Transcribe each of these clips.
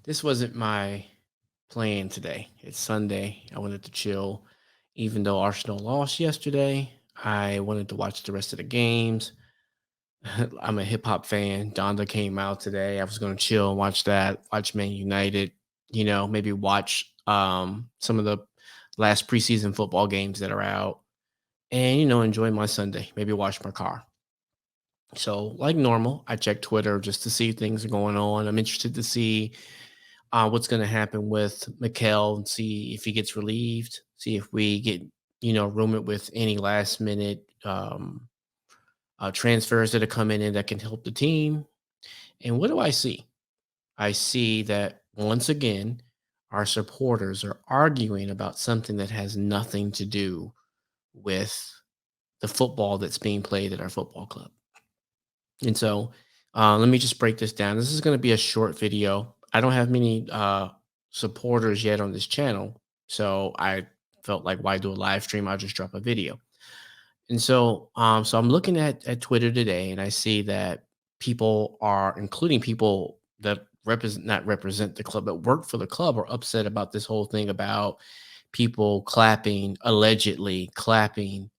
This wasn't my plan today. It's Sunday. I wanted to chill. Even though Arsenal lost yesterday, I wanted to watch the rest of the games. I'm a hip hop fan. Donda came out today. I was going to chill and watch that, watch Man United, maybe watch some of the last preseason football games that are out and, enjoy my Sunday, maybe wash my car. So, like normal, I check Twitter just to see if things are going on. I'm interested to see what's going to happen with Mikel and see if he gets relieved, see if we get, rumored with any last minute transfers that are coming in that can help the team. And what do I see? I see that once again, our supporters are arguing about something that has nothing to do with the football that's being played at our football club. And so, let me just break this down. This is going to be a short video. I don't have many supporters yet on this channel, so I felt like why do a live stream? I'll just drop a video. And so I'm looking at Twitter today, and I see that people are, including people that represent not represent the club, but work for the club, are upset about this whole thing about people clapping, allegedly clapping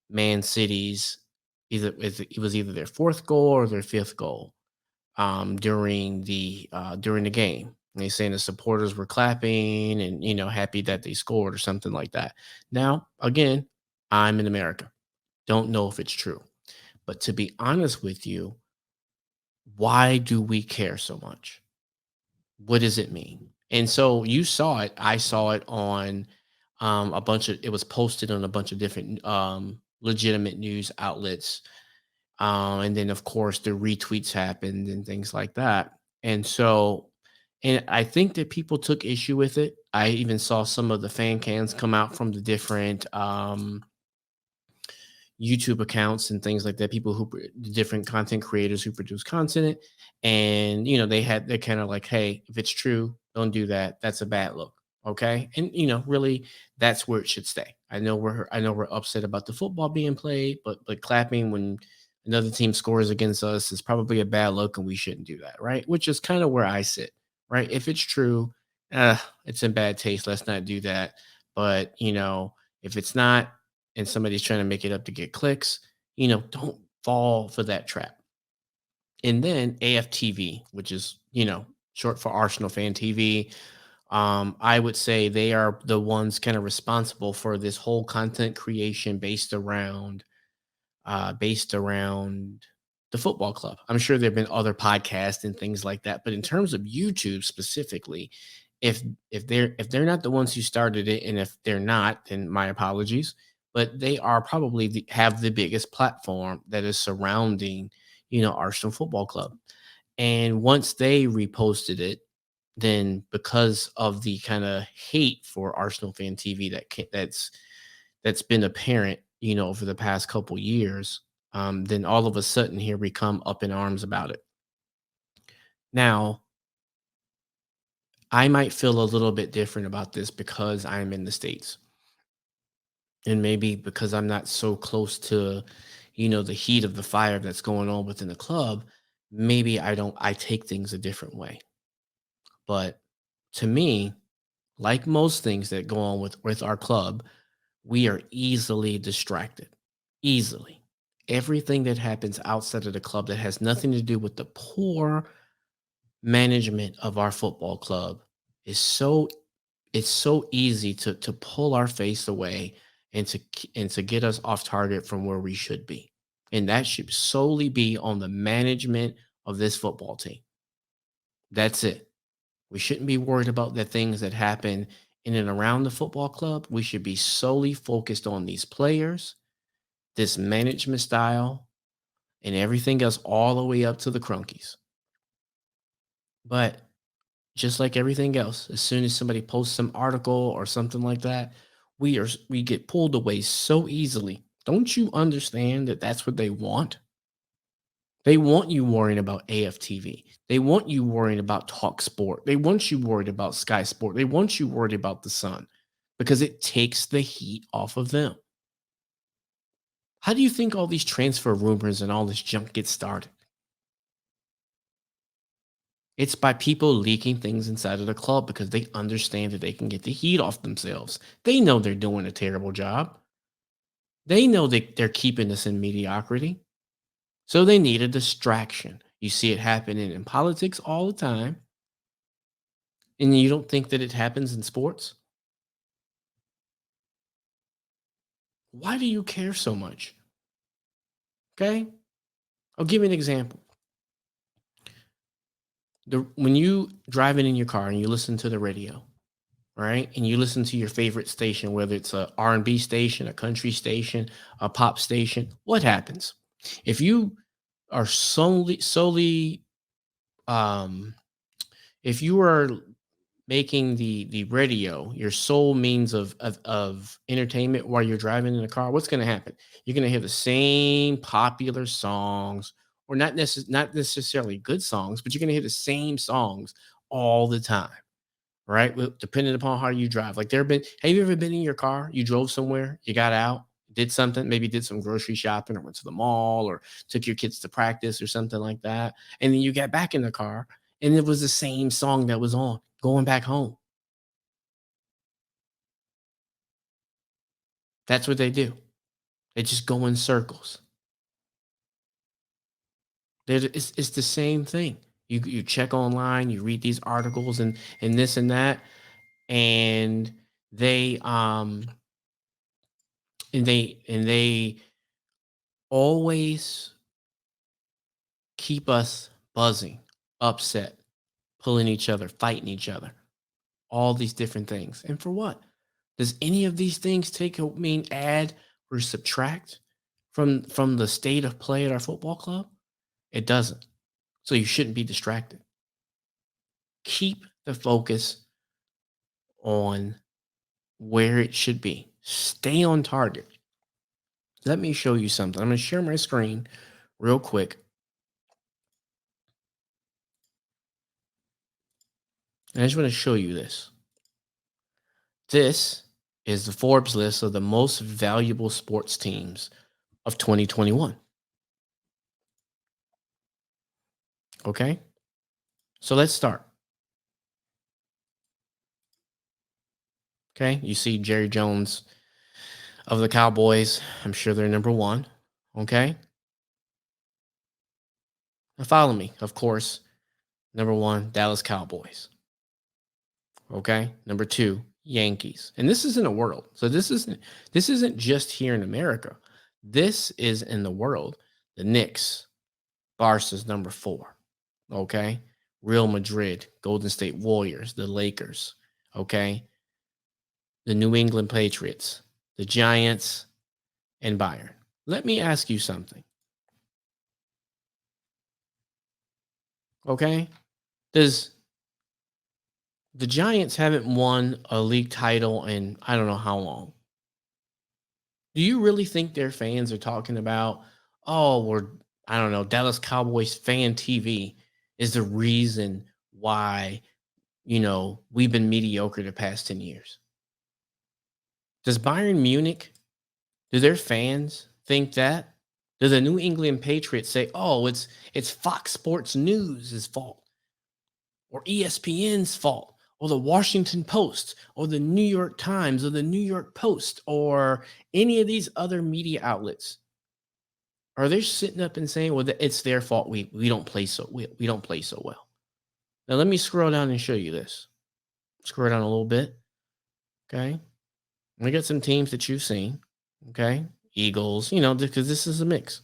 Man City's it was either their fourth goal or their fifth goal during the game. And they saying the supporters were clapping and happy that they scored or something like that. Now, again, I'm in America. Don't know if it's true, but to be honest with you, why do we care so much? What does it mean? And so you saw it. I saw it on a bunch of. It was posted on a bunch of different legitimate news outlets. And then, of course, the retweets happened and things like that. And so, and I think that people took issue with it. I even saw some of the fan cans come out from the different YouTube accounts and things like that. People the different content creators who produce content, and they're kind of like, hey, if it's true, don't do that. That's a bad look. Okay, and really, that's where it should stay. I know we're upset about the football being played, but clapping when another team scores against us is probably a bad look, and we shouldn't do that, right? Which is kind of where I sit, right? If it's true, it's in bad taste. Let's not do that. But if it's not, and somebody's trying to make it up to get clicks, don't fall for that trap. And then AFTV, which is, short for Arsenal Fan TV, I would say they are the ones kind of responsible for this whole content creation based around the football club. I'm sure there have been other podcasts and things like that, but in terms of YouTube specifically, if if they're not the ones who started it, and if they're not, then my apologies. But they are probably have the biggest platform that is surrounding, Arsenal Football Club. And once they reposted it, then because of the kind of hate for Arsenal Fan TV that's been apparent, over the past couple years, then all of a sudden here we come up in arms about it. Now, I might feel a little bit different about this because I'm in the States. And maybe because I'm not so close to, the heat of the fire that's going on within the club, maybe I take things a different way. But to me, like most things that go on with our club, we are easily distracted. Easily. Everything that happens outside of the club that has nothing to do with the poor management of our football club is it's so easy to pull our face away and to get us off target from where we should be. And that should solely be on the management of this football team. That's it. We shouldn't be worried about the things that happen in and around the football club. We should be solely focused on these players, this management style, and everything else all the way up to the crunkies. But just like everything else, as soon as somebody posts some article or something like that, we get pulled away so easily. Don't you understand that that's what they want? They want you worrying about AFTV. They want you worrying about Talk Sport. They want you worried about Sky Sport. They want you worried about the Sun because it takes the heat off of them. How do you think all these transfer rumors and all this junk gets started? It's by people leaking things inside of the club because they understand that they can get the heat off themselves. They know they're doing a terrible job. They know that they're keeping us in mediocrity. So they need a distraction. You see it happening in politics all the time. And you don't think that it happens in sports? Why do you care so much? Okay. I'll give you an example. When you driving in your car and you listen to the radio, right? And you listen to your favorite station, whether it's a R&B station, a country station, a pop station, what happens? If you are solely um if you are making the radio your sole means of entertainment while you're driving in the car, what's going to happen? You're going to hear the same popular songs, or not necessarily good songs, but you're going to hear the same songs all the time, right? Depending upon how you drive. Like, have you ever been in your car? You drove somewhere, you got out, did something, maybe did some grocery shopping or went to the mall or took your kids to practice or something like that. And then you got back in the car and it was the same song that was on going back home. That's what they do. They just go in circles. It's the same thing. You check online, you read these articles and this and that, and they they always keep us buzzing, upset, pulling each other, fighting each other, all these different things. And for what? Does any of these things add or subtract from the state of play at our football club? It doesn't. So you shouldn't be distracted. Keep the focus on where it should be. Stay on target. Let me show you something. I'm going to share my screen real quick. And I just want to show you this. This is the Forbes list of the most valuable sports teams of 2021. Okay. So let's start. Okay. You see Jerry Jones of the Cowboys. I'm sure they're number one. Okay. Now follow me. Of course, number one, Dallas Cowboys. Okay. Number two, Yankees. And this is in the world. So this isn't just here in America. This is in the world. The Knicks, Barca's number four. Okay. Real Madrid, Golden State Warriors, the Lakers. Okay. The New England Patriots, the Giants, and Bayern. Let me ask you something. Okay. Does the Giants haven't won a league title in I don't know how long? Do you really think their fans are talking about, oh, I don't know, Dallas Cowboys fan TV is the reason why, we've been mediocre the past 10 years? Does Bayern Munich, do their fans think that? Do the New England Patriots say, oh, it's Fox Sports News' fault or ESPN's fault or the Washington Post or the New York Times or the New York Post or any of these other media outlets? Are they sitting up and saying, well, it's their fault we don't play we don't play so well? Now let me scroll down and show you this. Scroll down a little bit. Okay. We got some teams that you've seen. Okay. Eagles, because this is a mix.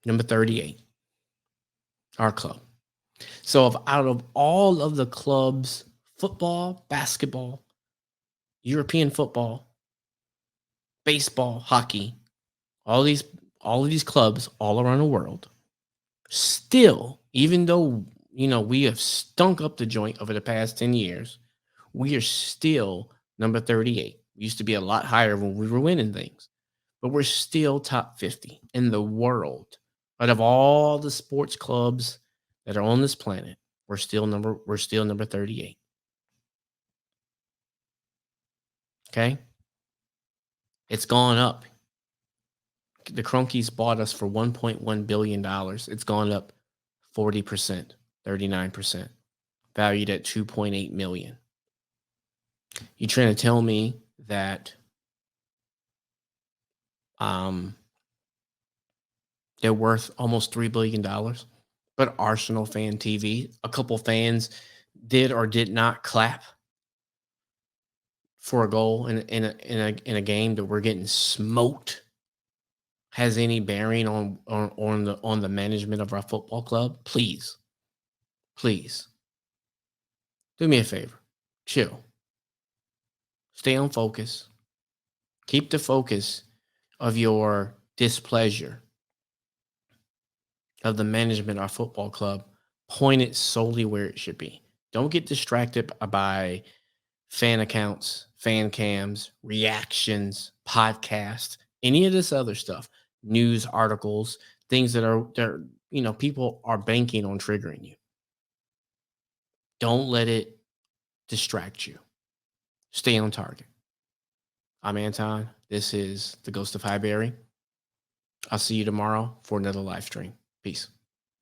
Number 38, our club. So out of all of the clubs, football, basketball, European football, baseball, hockey, all these all of these clubs all around the world, still, even though we have stunk up the joint over the past 10 years, we are still number 38. We used to be a lot higher when we were winning things, but we're still top 50 in the world. Out of all the sports clubs that are on this planet, we're still number 38. Okay. It's gone up. The Cronkies bought us for $1.1 billion. It's gone up 40%, 39%, valued at 2.8 million. You trying to tell me that um they're worth almost $3 billion? But Arsenal fan TV, a couple fans did or did not clap for a goal in a game that we're getting smoked has any bearing on the management of our football club? Please, please do me a favor. Chill. Stay on focus. Keep the focus of your displeasure of the management of our football club pointed solely where it should be. Don't get distracted by fan accounts, fan cams, reactions, podcasts, any of this other stuff, news articles, things that people are banking on triggering you. Don't let it distract you. Stay on target. I'm Anton. This is the Ghost of Highbury. I'll see you tomorrow for another live stream. Peace.